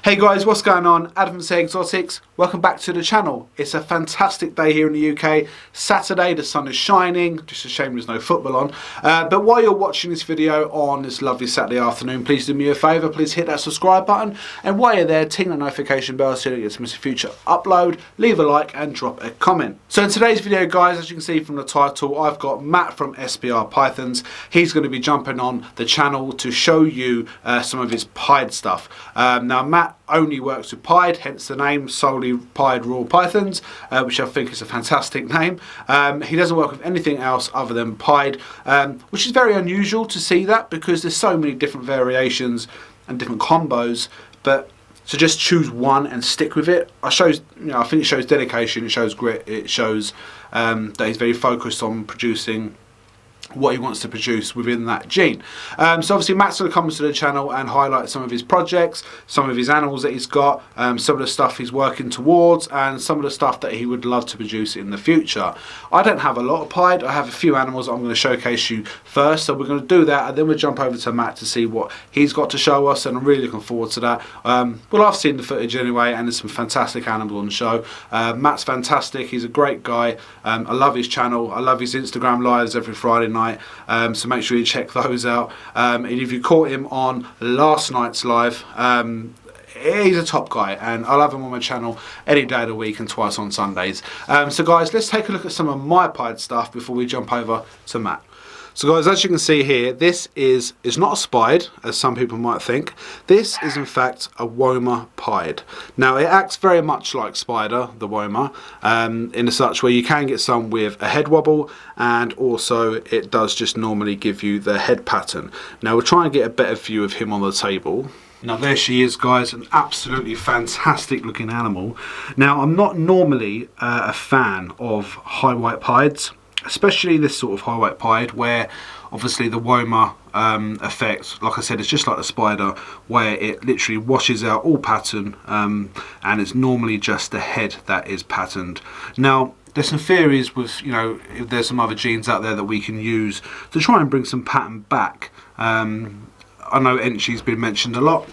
Hey guys, what's going on? Adam from Say Exotics. Welcome back to the channel. It's a fantastic day here in the UK. Saturday, the sun is shining. Just a shame there's no football on. But while you're watching this video on this lovely Saturday afternoon, please do me a favour. Please hit that subscribe button. And while you're there, ting the notification bell so you don't get to miss a future upload. Leave a like and drop a comment. So in today's video, guys, as you can see from the title, I've got Matt from SPR Pythons. He's going to be jumping on the channel to show you some of his pied stuff. Now, Matt only works with pied, hence the name, solely pied raw pythons, which I think is a fantastic name. He doesn't work with anything else other than pied, which is very unusual to see that because there's so many different variations and different combos, but to just choose one and stick with it, I think it shows dedication, it shows grit, it shows that he's very focused on producing what he wants to produce within that gene. So obviously Matt's going to come to the channel and highlight some of his projects, some of his animals that he's got, some of the stuff he's working towards, and some of the stuff that he would love to produce in the future. I don't have a lot of pied. I have a few animals that I'm going to showcase you first, so we're going to do that and then we'll jump over to Matt to see what he's got to show us, and I'm really looking forward to that. Well, I've seen the footage anyway, and there's some fantastic animals on the show. Matt's fantastic. He's a great guy. I love his channel. I love his Instagram lives every Friday night. So make sure you check those out. And if you caught him on last night's live, he's a top guy, and I'll have him on my channel any day of the week and twice on Sundays. So guys, let's take a look at some of my pied stuff before we jump over to Matt. So guys, as you can see here, this is not a spied, as some people might think. This is in fact a Woma pied. Now it acts very much like spider, the Woma, in a such where you can get some with a head wobble, and also it does just normally give you the head pattern. Now we'll try and get a better view of him on the table. Now there she is, guys, an absolutely fantastic looking animal. Now I'm not normally a fan of high white pieds, especially this sort of high white pied, where obviously the Woma effect, like I said, it's just like the spider, where it literally washes out all pattern, and it's normally just the head that is patterned. Now there's some theories with, if there's some other genes out there that we can use to try and bring some pattern back. I know Enchi's been mentioned a lot,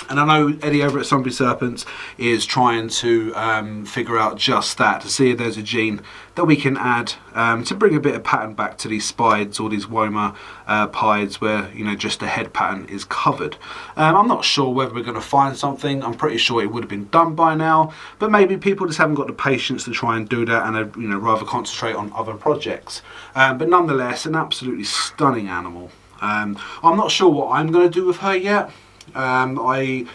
and I know Eddie over at Zombie Serpents is trying to figure out just that, to see if there's a gene that we can add to bring a bit of pattern back to these spides or these Woma pieds, where just the head pattern is covered. I'm not sure whether we're going to find something. I'm pretty sure it would have been done by now, but maybe people just haven't got the patience to try and do that, and rather concentrate on other projects. But nonetheless, an absolutely stunning animal. I'm not sure what I'm going to do with her yet. I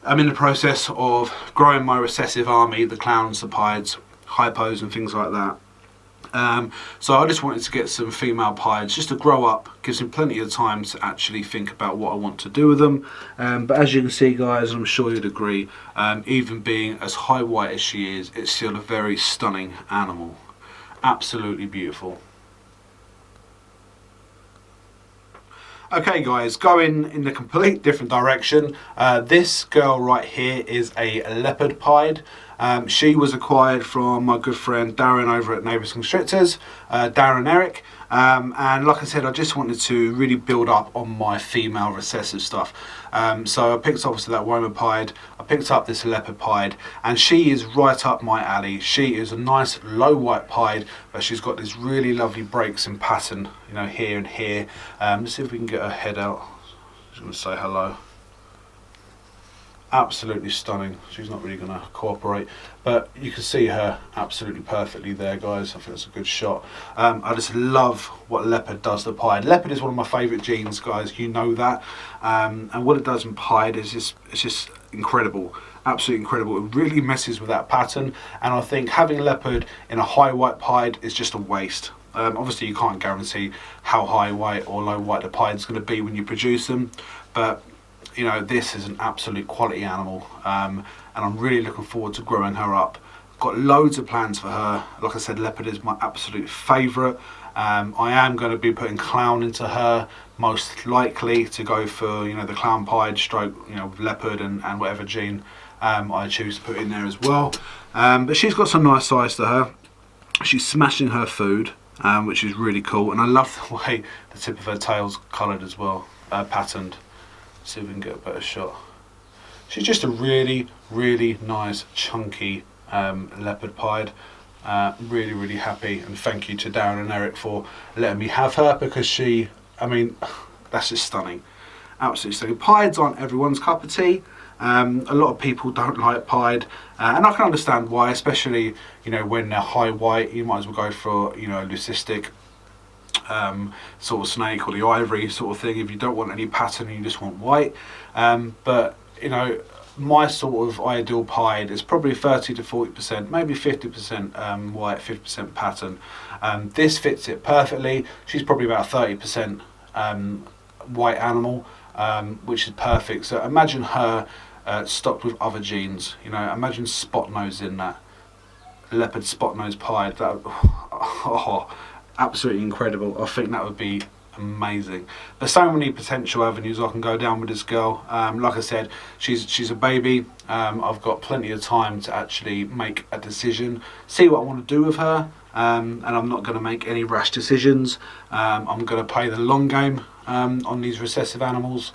am in the process of growing my recessive army, the clowns, the pieds, hypos and things like that. So I just wanted to get some female pieds just to grow up, gives me plenty of time to actually think about what I want to do with them. But as you can see, guys, I'm sure you'd agree, even being as high white as she is, it's still a very stunning animal. Absolutely beautiful. Okay guys, going in a complete different direction. This girl right here is a leopard pied. She was acquired from my good friend Darren over at Neighbours Constrictors, Darren Eric. And like I said, I just wanted to really build up on my female recessive stuff. So I picked up obviously that Woma pied, I picked up this leopard pied, and she is right up my alley. She is a nice low white pied, but she's got these really lovely breaks in pattern, here and here. Let's see if we can get her head out. Just going to say hello. Absolutely stunning. She's not really going to cooperate, but you can see her absolutely perfectly there, guys. I think that's a good shot. I just love what leopard does to pied. Leopard is one of my favourite genes, guys, you know that. And what it does in pied is it's just incredible, absolutely incredible. It really messes with that pattern, and I think having leopard in a high white pied is just a waste. Obviously you can't guarantee how high white or low white the pied is going to be when you produce them, but this is an absolute quality animal, and I'm really looking forward to growing her up. I've got loads of plans for her. Like I said, leopard is my absolute favourite. I am going to be putting clown into her, most likely to go for the clown pied stroke, leopard and whatever gene I choose to put in there as well. But she's got some nice size to her. She's smashing her food, which is really cool, and I love the way the tip of her tail's coloured as well, patterned. See if we can get a better shot. she's just a really nice chunky leopard pied. Really happy, and thank you to Darren and Eric for letting me have her, because she, I mean, that's just stunning, absolutely stunning. Pieds aren't everyone's cup of tea. A lot of people don't like pied, and I can understand why, especially, you know, when they're high white. You might as well go for, you know, a leucistic sort of snake, or the ivory sort of thing, if you don't want any pattern and you just want white. But you know, my sort of ideal pied is probably 30 to 40%, maybe 50% white, 50% pattern. This fits it perfectly. She's probably about 30% white animal, which is perfect. So imagine her stocked with other genes. You know, imagine spot nose in that leopard spot nose pied. That, oh, absolutely incredible. I think that would be amazing. There's so many potential avenues I can go down with this girl. Like I said, she's a baby. I've got plenty of time to actually make a decision, see what I want to do with her, and I'm not going to make any rash decisions. I'm going to play the long game on these recessive animals,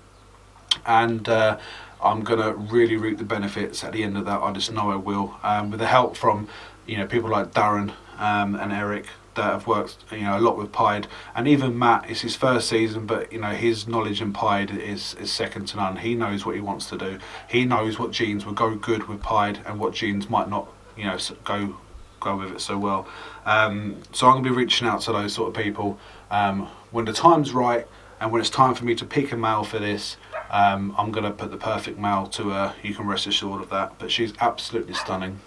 and I'm going to really reap the benefits at the end of that. I just know I will, with the help from, you know, people like Darren and Eric, that have worked, you know, a lot with pied, and even Matt. It's his first season, but you know, his knowledge in pied is second to none. He knows what he wants to do. He knows what genes will go good with pied and what genes might not, you know, go with it so well. So I'm going to be reaching out to those sort of people when the time's right, and when it's time for me to pick a male for this. I'm going to put the perfect male to her. You can rest assured of that. But she's absolutely stunning.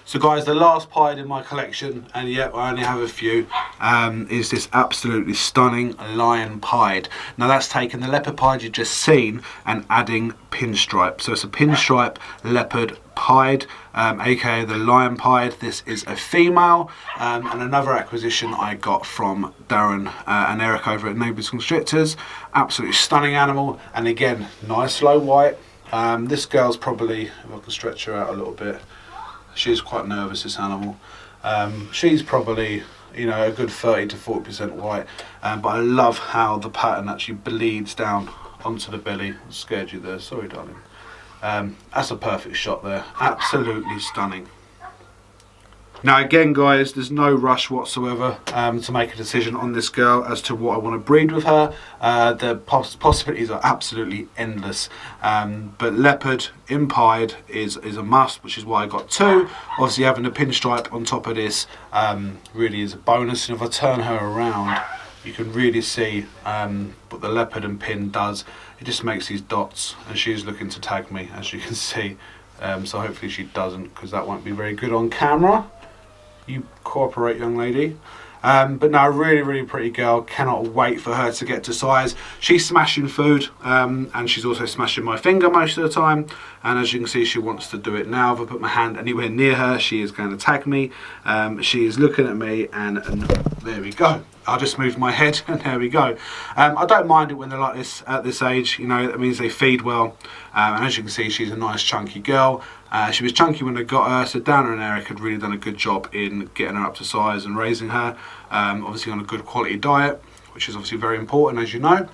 So guys, the last pied in my collection, and yet I only have a few, is this absolutely stunning lion pied. Now that's taking the leopard pied you've just seen and adding pinstripe. So it's a pinstripe leopard pied, aka the lion pied. This is a female, and another acquisition I got from Darren and Eric over at Neighbours Constrictors. Absolutely stunning animal, and again, nice low white. This girl's probably, if I can stretch her out a little bit, she's quite nervous, this animal. She's probably, you know, a good 30 to 40% white, but I love how the pattern actually bleeds down onto the belly. I scared you there, sorry darling. That's a perfect shot there, absolutely stunning. Now again guys, there's no rush whatsoever to make a decision on this girl as to what I want to breed with her. The possibilities are absolutely endless, but leopard in pied is a must, which is why I got two. Obviously having a pinstripe on top of this really is a bonus, and if I turn her around you can really see what the leopard and pin does. It just makes these dots, and she's looking to tag me, as you can see, so hopefully she doesn't, because that won't be very good on camera. You cooperate, young lady. But no, really pretty girl. Cannot wait for her to get to size. She's smashing food, and she's also smashing my finger most of the time. And as you can see, she wants to do it now. If I put my hand anywhere near her, she is going to tag me. She is looking at me, and there we go. I just moved my head, and there we go. I don't mind it when they're like this at this age. You know, that means they feed well. And as you can see, she's a nice chunky girl. She was chunky when I got her, so Dana and Eric had really done a good job in getting her up to size and raising her. Obviously on a good quality diet, which is obviously very important, as you know.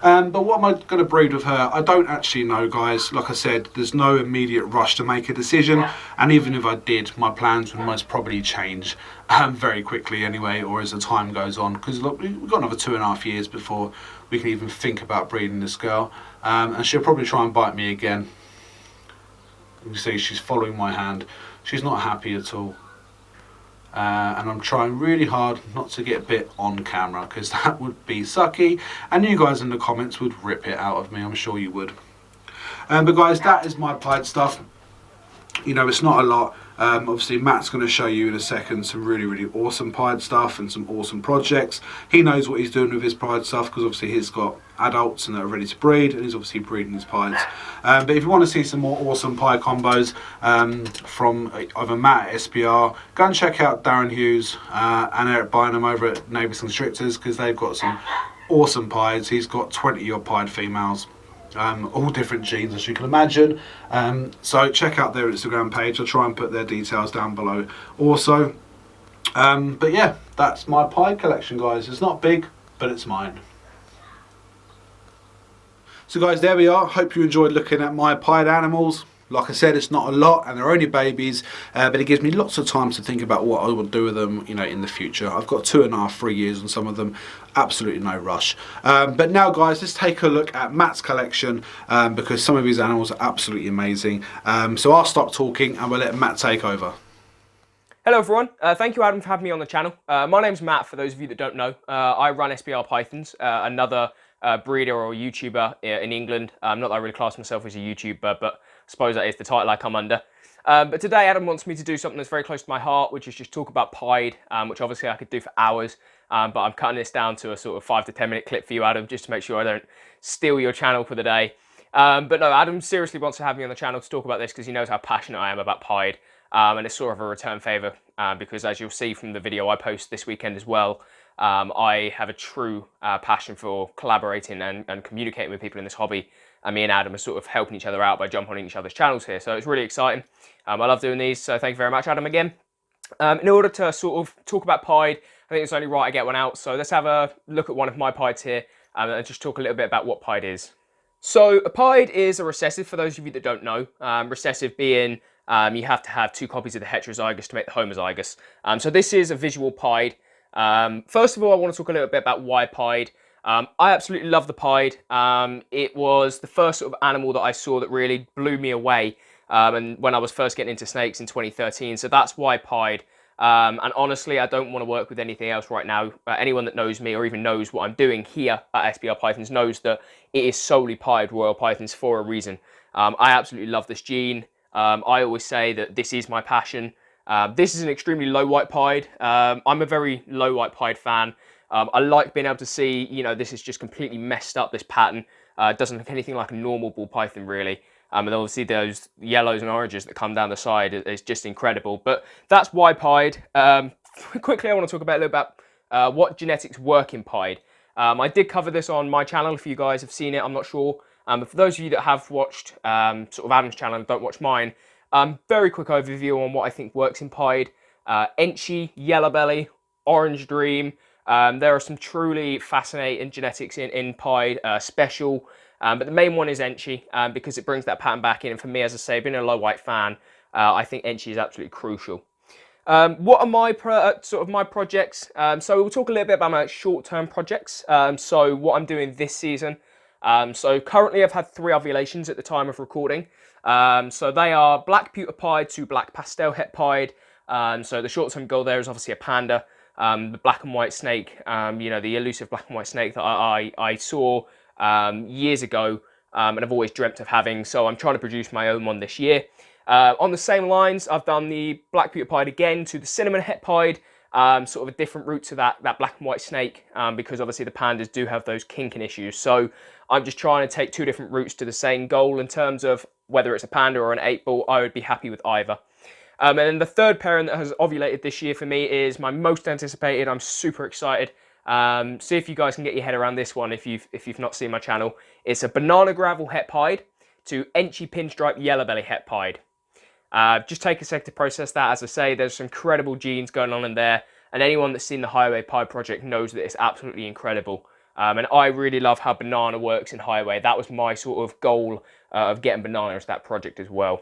But what am I going to breed with her? I don't actually know, guys. Like I said, there's no immediate rush to make a decision, and even if I did, my plans would most probably change very quickly anyway, or as the time goes on, because look, we've got another 2.5 years before we can even think about breeding this girl, and she'll probably try and bite me again. You can see she's following my hand. She's not happy at all. And I'm trying really hard not to get bit on camera, because that would be sucky, and you guys in the comments would rip it out of me, I'm sure you would. But guys, that is my pied stuff. You know, it's not a lot. Obviously Matt's going to show you in a second some really awesome pied stuff and some awesome projects. He knows what he's doing with his pied stuff, because obviously he's got adults and they're ready to breed, and he's obviously breeding his pieds. But if you want to see some more awesome pied combos from either Matt at SPR, go and check out Darren Hughes and Eric Bynum over at Neighbours Constrictors, because they've got some awesome pieds. He's got 20 odd pied females. All different genes, as you can imagine. So check out their Instagram page. I'll try and put their details down below also. But yeah, that's my pied collection, guys. It's not big, but it's mine. So guys, there we are. Hope you enjoyed looking at my pied animals. Like I said, it's not a lot and they're only babies, but it gives me lots of time to think about what I would do with them, in the future. I've got 2.5, 3 years on some of them. Absolutely no rush. But now guys, let's take a look at Matt's collection, because some of his animals are absolutely amazing. So I'll stop talking and we'll let Matt take over. Hello everyone, thank you Adam for having me on the channel. My name's Matt, for those of you that don't know. I run SPR Pythons, another breeder or YouTuber in England. Not that I really class myself as a YouTuber, but I suppose that is the title I come under. But today Adam wants me to do something that's very close to my heart, which is just talk about pied, which obviously I could do for hours. But I'm cutting this down to a sort of 5 to 10 minute clip for you, Adam, just to make sure I don't steal your channel for the day. But no, Adam seriously wants to have me on the channel to talk about this because he knows how passionate I am about pied. And it's sort of a return favour because, as you'll see from the video I post this weekend as well, I have a true passion for collaborating and communicating with people in this hobby. And me and Adam are sort of helping each other out by jumping on each other's channels here. So it's really exciting. I love doing these. So thank you very much, Adam, again. In order to sort of talk about pied, I think it's only right I get one out. So let's have a look at one of my pieds here and just talk a little bit about what pied is. So a pied is a recessive, for those of you that don't know. Recessive being you have to have 2 copies of the heterozygous to make the homozygous. So this is a visual pied. First of all, I want to talk a little bit about why pied. I absolutely love the pied. It was the first sort of animal that I saw that really blew me away. And when I was first getting into snakes in 2013, so that's why pied. And honestly, I don't want to work with anything else right now. Anyone that knows me or even knows what I'm doing here at SPR Pythons knows that it is solely pied royal pythons for a reason. I absolutely love this gene. I always say that this is my passion. This is an extremely low white pied. I'm a very low white pied fan. I like being able to see, this is just completely messed up, this pattern. It doesn't look anything like a normal ball python, really. And obviously those yellows and oranges that come down the side is just incredible. But that's why pied. Quickly, I want to talk about a little about what genetics work in pied. I did cover this on my channel. If you guys have seen it, I'm not sure. But for those of you that have watched sort of Adam's channel and don't watch mine, very quick overview on what I think works in pied. Enchi, yellow belly, orange dream. There are some truly fascinating genetics in pied, special. But the main one is Enchi because it brings that pattern back in. And for me, as I say, being a low white fan, I think Enchi is absolutely crucial. What are my my projects? So we'll talk a little bit about my short-term projects. So what I'm doing this season. So currently I've had 3 ovulations at the time of recording. So they are black pewter pied to black pastel het pied. So the short-term goal there is obviously a panda. The black and white snake, the elusive black and white snake that I saw years ago and I've always dreamt of having. So I'm trying to produce my own one this year. On the same lines, I've done the black pewter pied again to the cinnamon het pied. Sort of a different route to that black and white snake because obviously the pandas do have those kinking issues. So I'm just trying to take 2 different routes to the same goal in terms of whether it's a panda or an 8-ball. I would be happy with either. And then the third parent that has ovulated this year for me is my most anticipated. I'm super excited. See if you guys can get your head around this one if you've not seen my channel. It's a banana gravel het pied to Enchi pinstripe yellow belly het pied. Just take a sec to process that. As I say, there's some incredible genes going on in there, and anyone that's seen the Highway Pied project knows that it's absolutely incredible. And I really love how banana works in Highway. That was my sort of goal of getting banana as that project as well.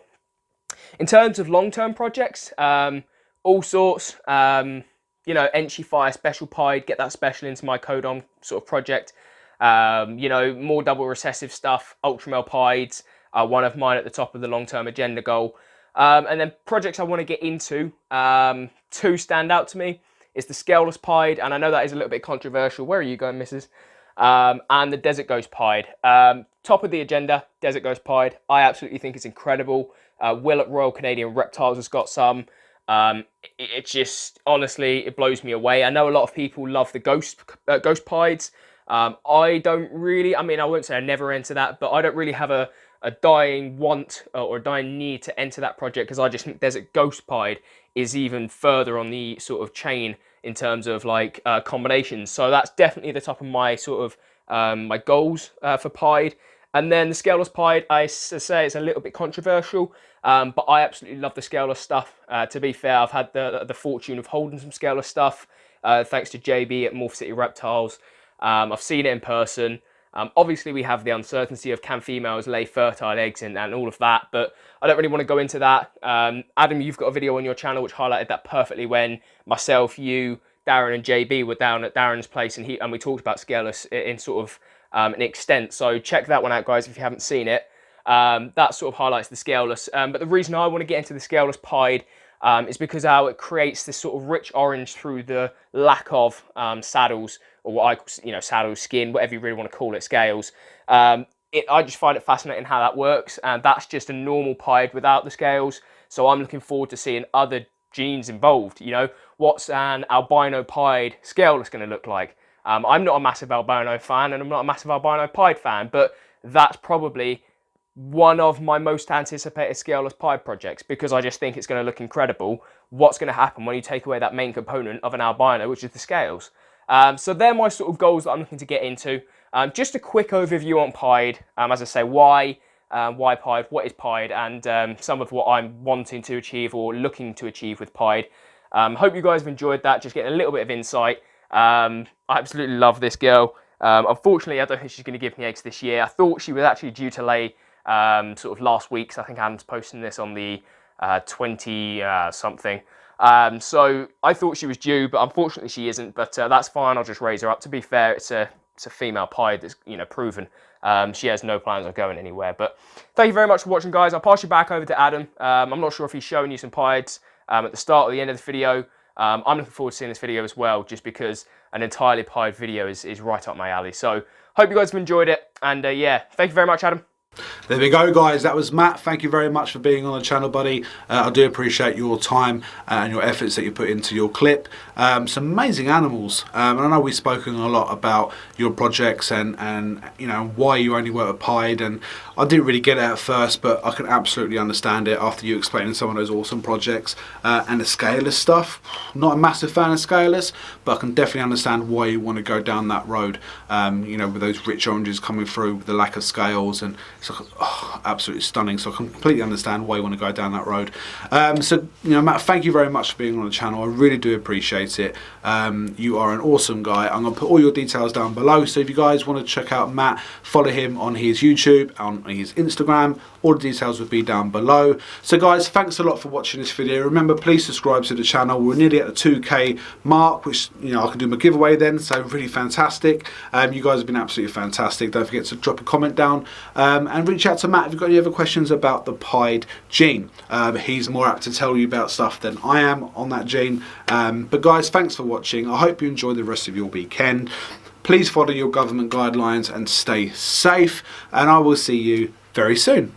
In terms of long-term projects, all sorts, Enchi Fire Special Pied, get that special into my codon sort of project. More double recessive stuff, Ultramel Pieds, one of mine at the top of the long-term agenda goal. And then projects I want to get into, 2 stand out to me. Is the Scaleless Pied, and I know that is a little bit controversial. Where are you going, missus? And the Desert Ghost Pied. Top of the agenda, Desert Ghost Pied. I absolutely think it's incredible. Will at Royal Canadian Reptiles has got some. It just, honestly, it blows me away. I know a lot of people love the Ghost Pieds. I don't really, I won't say I never enter that, but I don't really have a dying want or a dying need to enter that project because I just think Desert Ghost Pied is even further on the sort of chain in terms of like combinations. So that's definitely the top of my sort of my goals for Pied. And then the Scaleless Pied, I say it's a little bit controversial, but I absolutely love the Scaleless stuff. To be fair, I've had the fortune of holding some Scaleless stuff thanks to JB at Morph City Reptiles. I've seen it in person. Obviously, we have the uncertainty of can females lay fertile eggs and all of that, but I don't really want to go into that. Adam, you've got a video on your channel which highlighted that perfectly when myself, you, Darren and JB were down at Darren's place and we talked about scaleless in sort of an extent. So check that one out, guys, if you haven't seen it. That sort of highlights the scaleless. But the reason I want to get into the scaleless pied is because how it creates this sort of rich orange through the lack of saddles, or what I call, saddles, skin, whatever you really want to call it, scales. I just find it fascinating how that works, and that's just a normal pied without the scales. So I'm looking forward to seeing other genes involved. What's an albino pied scaleless going to look like? I'm not a massive albino fan, and I'm not a massive albino pied fan, but that's probably one of my most anticipated scaleless pied projects, because I just think it's going to look incredible. What's going to happen when you take away that main component of an albino, which is the scales? So they're my sort of goals that I'm looking to get into. Just a quick overview on pied, as I say, why pied, what is pied, and some of what I'm wanting to achieve or looking to achieve with pied. Hope you guys have enjoyed that, just getting a little bit of insight. I absolutely love this girl. Unfortunately, I don't think she's going to give me eggs this year. I thought she was actually due to lay sort of last week, so I think Adam's posting this on the 20 something. So I thought she was due, but unfortunately she isn't, but that's fine. I'll just raise her up. To be fair, it's a female pied that's proven. She has no plans of going anywhere. But thank you very much for watching, guys. I'll pass you back over to Adam. I'm not sure if he's showing you some pieds at the start or the end of the video. I'm looking forward to seeing this video as well, just because an entirely pied video is right up my alley. So hope you guys have enjoyed it, and yeah, thank you very much, Adam. There we go, guys. That was Matt. Thank you very much for being on the channel, buddy. I do appreciate your time and your efforts that you put into your clip. Some amazing animals. And I know we've spoken a lot about your projects and why you only work with pied. And I didn't really get it at first, but I can absolutely understand it after you explaining some of those awesome projects and the scaleless stuff. Not a massive fan of scaleless, but I can definitely understand why you want to go down that road. With those rich oranges coming through, with the lack of scales, and it's like, absolutely stunning. So I completely understand why you want to go down that road. Matt, thank you very much for being on the channel. I really do appreciate it. You are an awesome guy. I'm going to put all your details down below, so if you guys want to check out Matt, follow him on his YouTube, on his Instagram. All the details will be down below. So guys, thanks a lot for watching this video. Remember, please subscribe to the channel. We're nearly at the 2K mark, which I can do my giveaway then, so really fantastic. You guys have been absolutely fantastic. Don't forget to drop a comment down and reach out to Matt if you've got any other questions about the pied gene. He's more apt to tell you about stuff than I am on that gene. But guys, thanks for watching. I hope you enjoy the rest of your weekend. Please follow your government guidelines and stay safe, and I will see you very soon.